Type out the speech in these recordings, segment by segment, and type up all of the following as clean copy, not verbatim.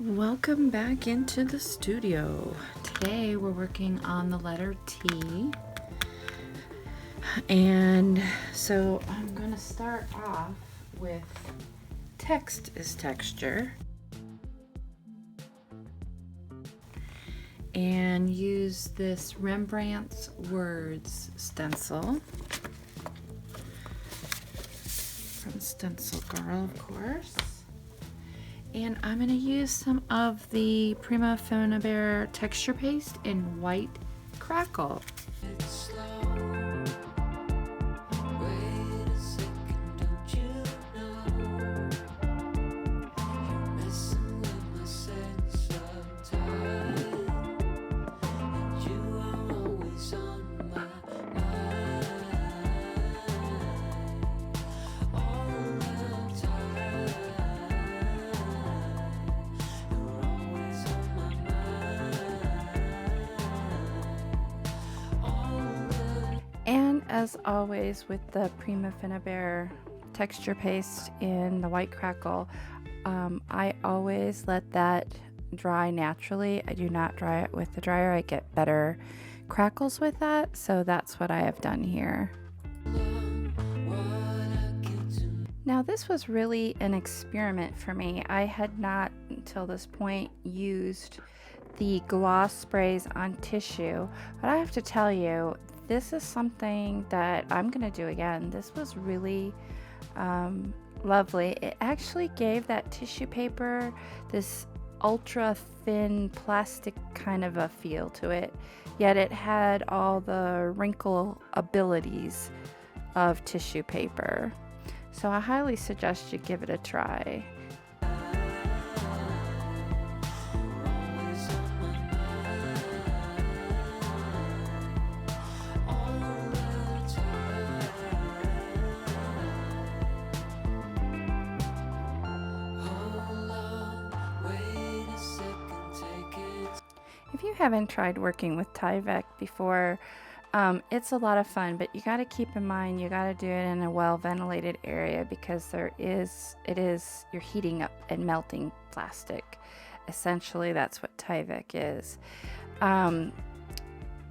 Welcome back into the studio. Today we're working on the letter T. And so I'm going to start off with text is texture. And use this Rembrandt's Words stencil from StencilGirl, of course. And I'm going to use some of the Prima Finnabair texture paste in white Crackle. And as always with the Prima Finnabair texture paste in the white Crackle, I always let that dry naturally. I do not dry it with the dryer. I get better crackles with that, so that's what I have done here. Now this was really an experiment for me. I had not until this point used the gloss sprays on tissue, but I have to tell you, this is something that I'm going to do again. This was really lovely. It actually gave that tissue paper this ultra thin plastic kind of a feel to it, yet it had all the wrinkle abilities of tissue paper. So I highly suggest you give it a try. If you haven't tried working with Tyvek before, it's a lot of fun, but you got to keep in mind you got to do it in a well ventilated area because you're heating up and melting plastic. Essentially, that's what Tyvek is.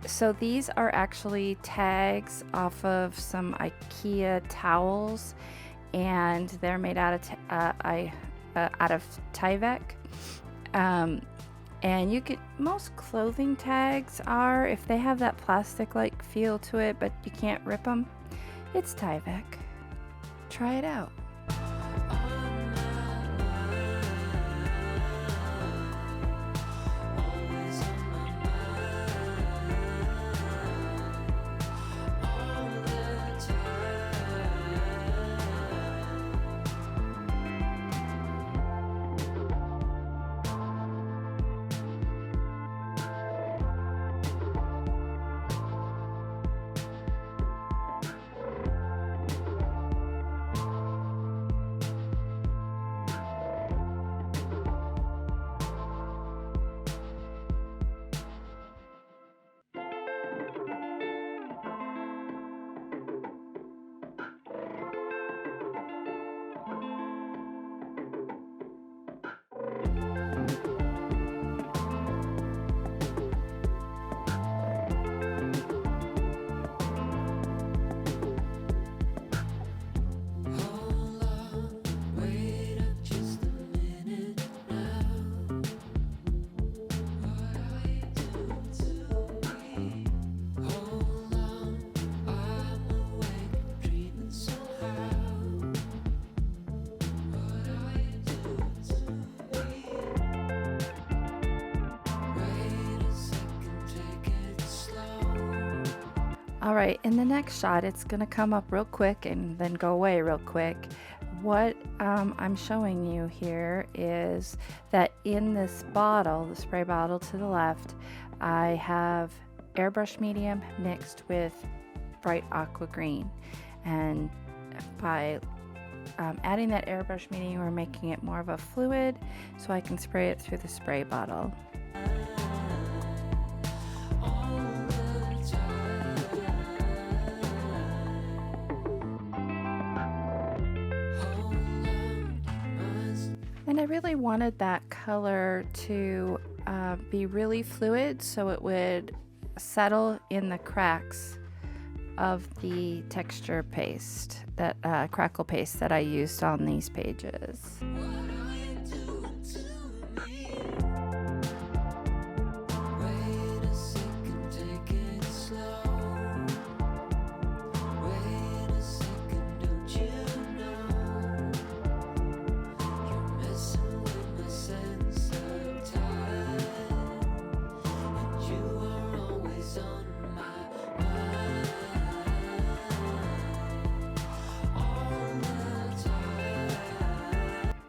So these are actually tags off of some IKEA towels, and they're made out of Tyvek. And you could, most clothing tags are, if they have that plastic-like feel to it, but you can't rip them, it's Tyvek. Try it out. All right, in the next shot, it's going to come up real quick and then go away real quick. What I'm showing you here is that in this bottle, the spray bottle to the left, I have airbrush medium mixed with bright aqua green. And by adding that airbrush medium, we're making it more of a fluid so I can spray it through the spray bottle. And I really wanted that color to be really fluid so it would settle in the cracks of the texture paste, that Crackle paste that I used on these pages.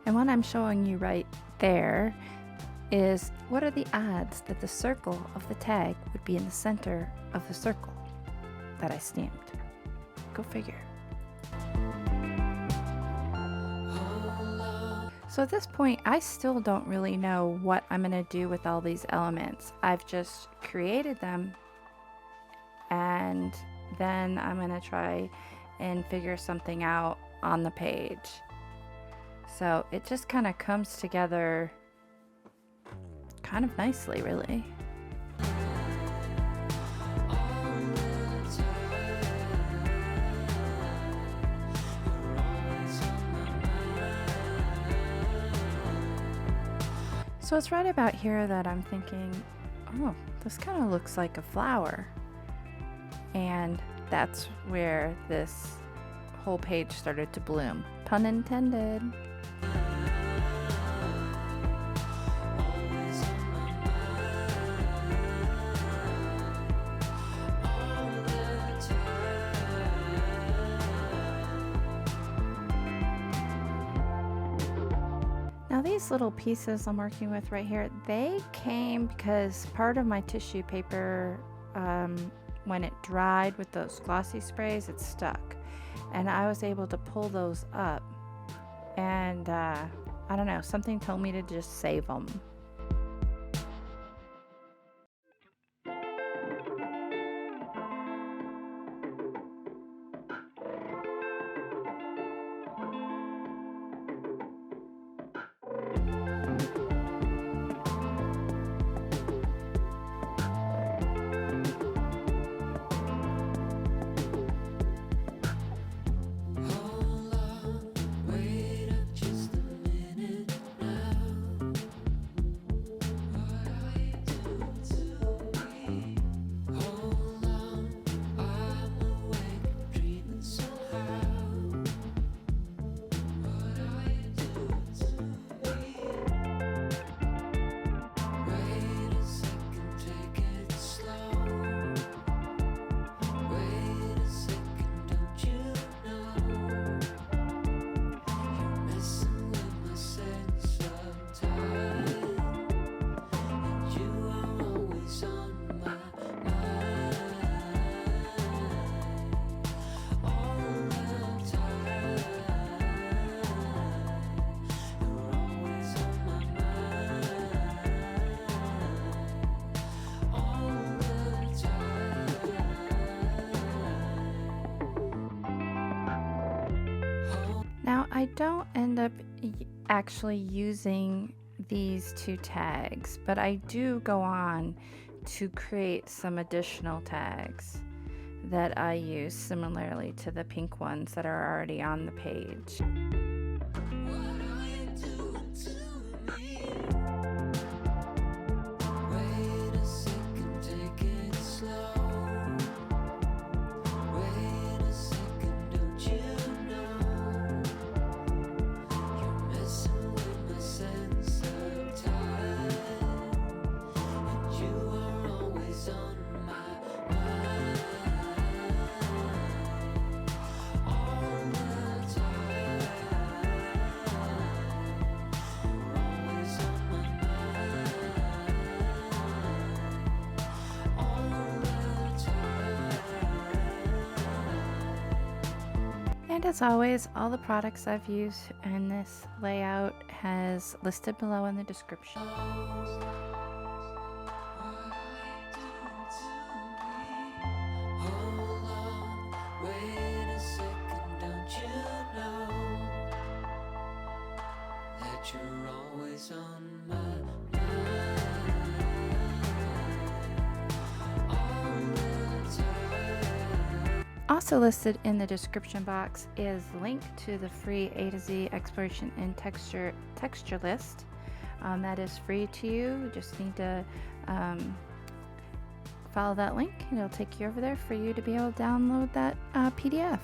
And what I'm showing you right there is what are the odds that the circle of the tag would be in the center of the circle that I stamped. Go figure. So at this point, I still don't really know what I'm going to do with all these elements. I've just created them, and then I'm going to try and figure something out on the page. So it just kind of comes together kind of nicely, really. So it's right about here that I'm thinking, oh, this kind of looks like a flower. And that's where this whole page started to bloom. Pun intended. Now these little pieces I'm working with right here, they came because part of my tissue paper, when it dried with those glossy sprays, it stuck. And I was able to pull those up. And I don't know, something told me to just save them. Now I don't end up actually using these two tags, but I do go on to create some additional tags that I use similarly to the pink ones that are already on the page. And as always, all the products I've used in this layout has listed below in the description. that you're always on my mind. Also listed in the description box is the link to the free A to Z exploration and texture list. That is free to you. You just need to follow that link and it'll take you over there for you to be able to download that PDF.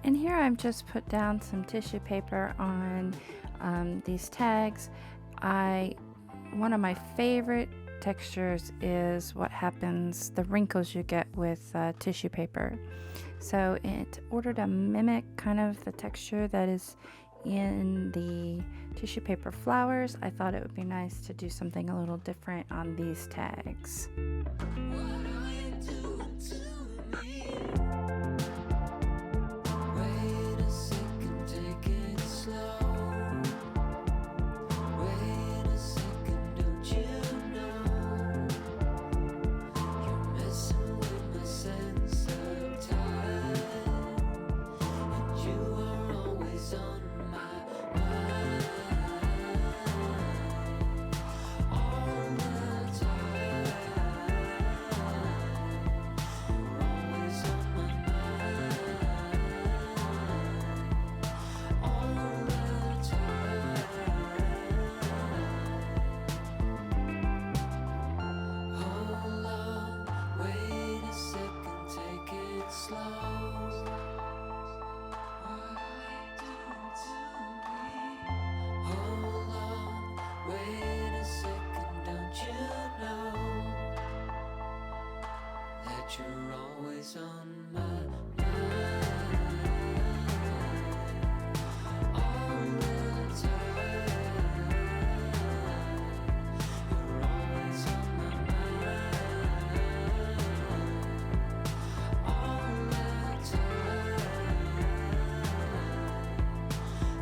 And here I've just put down some tissue paper on these tags. One of my favorite textures is what happens, the wrinkles you get with tissue paper. So in order to mimic kind of the texture that is in the tissue paper flowers, I thought it would be nice to do something a little different on these tags. You're always on my mind. All the time. You're always on my mind. All the time.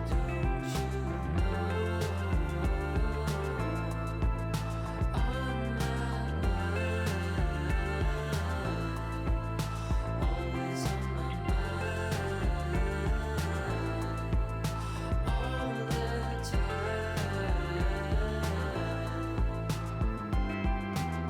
Don't you know? On my mind.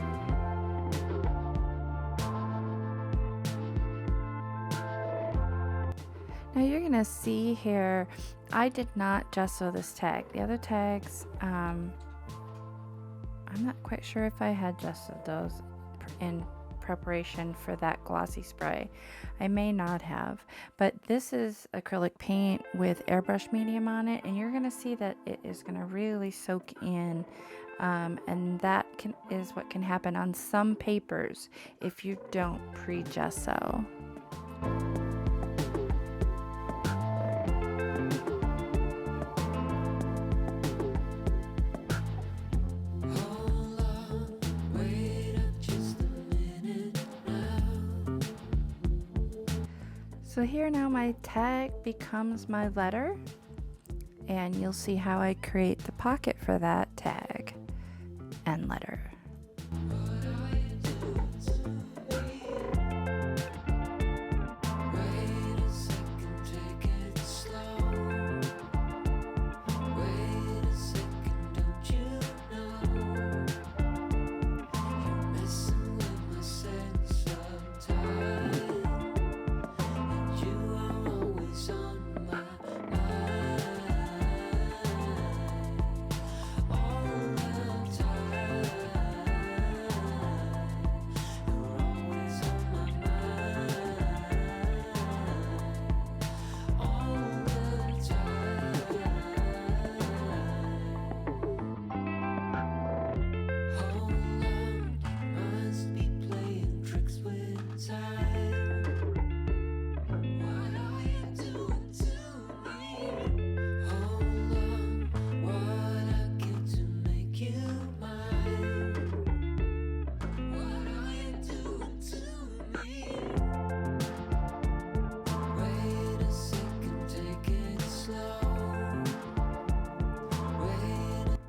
Now you're gonna see here, I did not gesso this tag. The other tags, I'm not quite sure if I had gessoed those in preparation for that glossy spray. I may not have, but this is acrylic paint with airbrush medium on it, and you're going to see that it is going to really soak in, and that is what can happen on some papers if you don't pre-gesso. So here now my tag becomes my letter, and you'll see how I create the pocket for that tag and letter.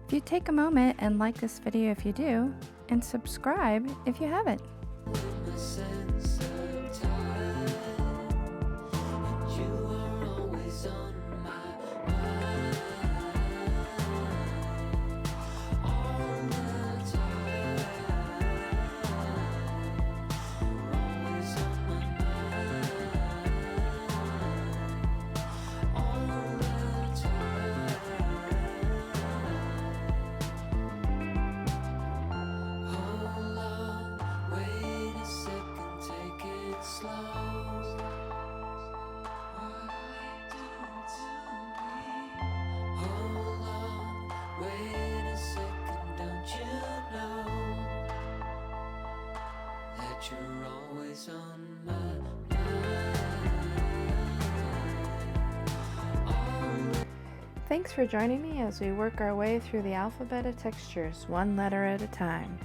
If you take a moment and like this video if you do, and subscribe if you haven't. You're always on my mind. Thanks for joining me as we work our way through the alphabet of textures, one letter at a time.